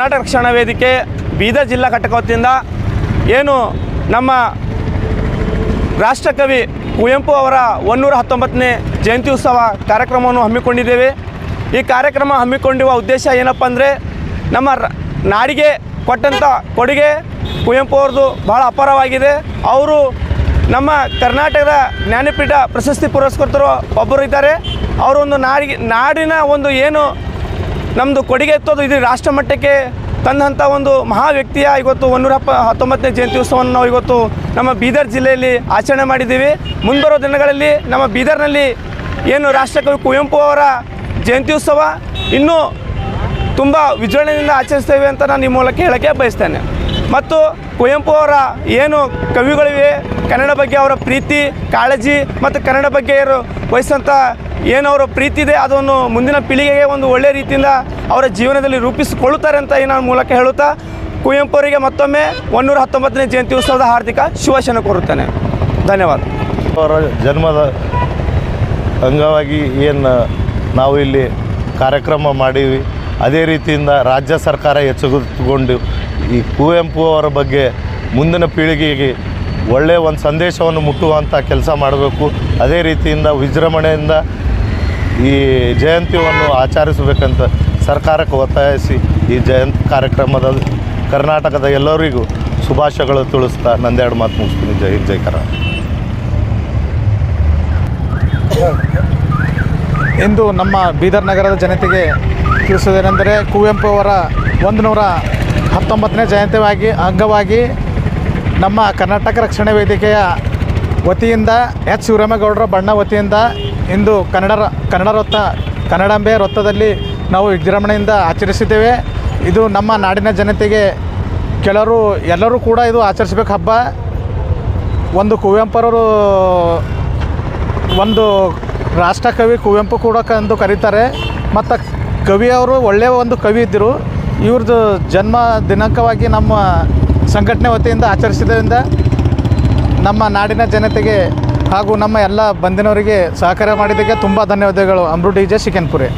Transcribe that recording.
ಕರ್ನಾಟಕ ರಕ್ಷಣಾ ವೇದಿಕೆ ಬೀದರ್ ಜಿಲ್ಲಾ ಘಟಕ ವತಿಯಿಂದ ಏನು ನಮ್ಮ ರಾಷ್ಟ್ರಕವಿ ಕುವೆಂಪು ಅವರ 119ನೇ ಜಯಂತಿ ಉತ್ಸವ ಕಾರ್ಯಕ್ರಮವನ್ನು ಹಮ್ಮಿಕೊಂಡಿದ್ದೇವೆ. ಈ ಕಾರ್ಯಕ್ರಮ ಹಮ್ಮಿಕೊಂಡಿರುವ ಉದ್ದೇಶ ಏನಪ್ಪ ಅಂದರೆ ನಮ್ಮ ನಾಡಿಗೆ ಕೊಟ್ಟಂಥ ಕೊಡುಗೆ ಕುವೆಂಪು ಅವ್ರದ್ದು ಭಾಳ ಅಪಾರವಾಗಿದೆ. ಅವರು ನಮ್ಮ ಕರ್ನಾಟಕದ ಜ್ಞಾನಪೀಠ ಪ್ರಶಸ್ತಿ ಪುರಸ್ಕೃತರು ಒಬ್ಬರು ಇದ್ದಾರೆ. ಅವರೊಂದು ನಾಡಿನ ಒಂದು ಏನು ನಮ್ಮದು ಕೊಡುಗೆ ಇತ್ತು ಇದು ರಾಷ್ಟ್ರ ಮಟ್ಟಕ್ಕೆ ತಂದಂಥ ಒಂದು ಮಹಾ ವ್ಯಕ್ತಿಯ ಇವತ್ತು 119ನೇ ಜಯಂತಿ ಉತ್ಸವವನ್ನು ನಾವು ಇವತ್ತು ನಮ್ಮ ಬೀದರ್ ಜಿಲ್ಲೆಯಲ್ಲಿ ಆಚರಣೆ ಮಾಡಿದ್ದೀವಿ. ಮುಂಬರೋ ದಿನಗಳಲ್ಲಿ ನಮ್ಮ ಬೀದರ್ನಲ್ಲಿ ಏನು ರಾಷ್ಟ್ರಕವಿ ಕುವೆಂಪು ಅವರ ಜಯಂತಿ ಉತ್ಸವ ಇನ್ನೂ ತುಂಬ ವಿಜೃಂಭಣೆಯಿಂದ ಆಚರಿಸ್ತೇವೆ ಅಂತ ನಾನು ಈ ಮೂಲಕ ಹೇಳೋಕ್ಕೆ ಬಯಸ್ತೇನೆ. ಮತ್ತು ಕುವೆಂಪು ಅವರ ಏನು ಕವಿಗಳಿವೆ, ಕನ್ನಡ ಬಗ್ಗೆ ಅವರ ಪ್ರೀತಿ ಕಾಳಜಿ ಮತ್ತು ಕನ್ನಡ ಬಗ್ಗೆ ವಹಿಸಂಥ ಏನು ಅವರ ಪ್ರೀತಿ ಇದೆ ಅದನ್ನು ಮುಂದಿನ ಪೀಳಿಗೆಗೆ ಒಂದು ಒಳ್ಳೆಯ ರೀತಿಯಿಂದ ಅವರ ಜೀವನದಲ್ಲಿ ರೂಪಿಸಿಕೊಳ್ಳುತ್ತಾರೆ ಅಂತ ಈ ನಾನು ಮೂಲಕ ಹೇಳುತ್ತಾ ಕುವೆಂಪು ಅವರಿಗೆ ಮತ್ತೊಮ್ಮೆ 119ನೇ ಜಯಂತಿ ಉತ್ಸವದ ಹಾರ್ದಿಕ ಶುಭಾಶಯ ಕೋರುತ್ತೇನೆ. ಧನ್ಯವಾದ. ಅವರ ಜನ್ಮದ ಅಂಗವಾಗಿ ಏನು ನಾವು ಇಲ್ಲಿ ಕಾರ್ಯಕ್ರಮ ಮಾಡೀವಿ, ಅದೇ ರೀತಿಯಿಂದ ರಾಜ್ಯ ಸರ್ಕಾರ ಎಚ್ಚೆತ್ತುಕೊಂಡು ಈ ಕುವೆಂಪು ಅವರ ಬಗ್ಗೆ ಮುಂದಿನ ಪೀಳಿಗೆಗೆ ಒಳ್ಳೆಯ ಒಂದು ಸಂದೇಶವನ್ನು ಮುಟ್ಟುವಂಥ ಕೆಲಸ ಮಾಡಬೇಕು. ಅದೇ ರೀತಿಯಿಂದ ವಿಜೃಂಭಣೆಯಿಂದ ಈ ಜಯಂತಿಯನ್ನು ಆಚರಿಸಬೇಕಂತ ಸರ್ಕಾರಕ್ಕೆ ಒತ್ತಾಯಿಸಿ ಈ ಜಯಂತಿ ಕಾರ್ಯಕ್ರಮದ ಕರ್ನಾಟಕದ ಎಲ್ಲರಿಗೂ ಶುಭಾಶಯಗಳು ತಿಳಿಸ್ತಾ ನಂದೆರಡು ಮಾತು ಮುಗಿಸ್ತೀನಿ. ಜೈ ಹಿಂದ್, ಜೈ ಕರ್ನಾಟಕ. ಇಂದು ನಮ್ಮ ಬೀದರ್ ನಗರದ ಜನತೆಗೆ ತಿಳಿಸುವುದೇನೆಂದರೆ ಕುವೆಂಪು ಅವರ 119ನೇ ಜಯಂತಿ ಅಂಗವಾಗಿ ನಮ್ಮ ಕರ್ನಾಟಕ ರಕ್ಷಣಾ ವೇದಿಕೆಯ ವತಿಯಿಂದ ಎಚ್ ಶಿವರಾಮೇಗೌಡರ ಬಣ್ಣ ವತಿಯಿಂದ ಇಂದು ಕನ್ನಡಾಂಬೆ ವೃತ್ತದಲ್ಲಿ ನಾವು ವಿಜೃಂಭಣೆಯಿಂದ ಆಚರಿಸಿದ್ದೇವೆ. ಇದು ನಮ್ಮ ನಾಡಿನ ಜನತೆಗೆ ಎಲ್ಲರೂ ಕೂಡ ಇದು ಆಚರಿಸಬೇಕು ಹಬ್ಬ. ಒಂದು ಕುವೆಂಪುರವರು ಒಂದು ರಾಷ್ಟ್ರಕವಿ ಕುವೆಂಪು ಕೂಡ ಎಂದು ಕರೀತಾರೆ. ಮತ್ತು ಕವಿಯವರು ಒಳ್ಳೆಯ ಒಂದು ಕವಿ ಇದ್ದರು. ಇವ್ರದ್ದು ಜನ್ಮ ದಿನಾಂಕವಾಗಿ ನಮ್ಮ ಸಂಘಟನೆ ವತಿಯಿಂದ ಆಚರಿಸಿದ್ದರಿಂದ ನಮ್ಮ ನಾಡಿನ ಜನತೆಗೆ ಹಾಗೂ ನಮ್ಮ ಎಲ್ಲ ಬಂದಿನವರಿಗೆ ಸಹಕಾರ ಮಾಡಿದ್ದಕ್ಕೆ ತುಂಬ ಧನ್ಯವಾದಗಳು. ಅಮೃತ್ DJ ಶಿಕನ್ಪುರೆ.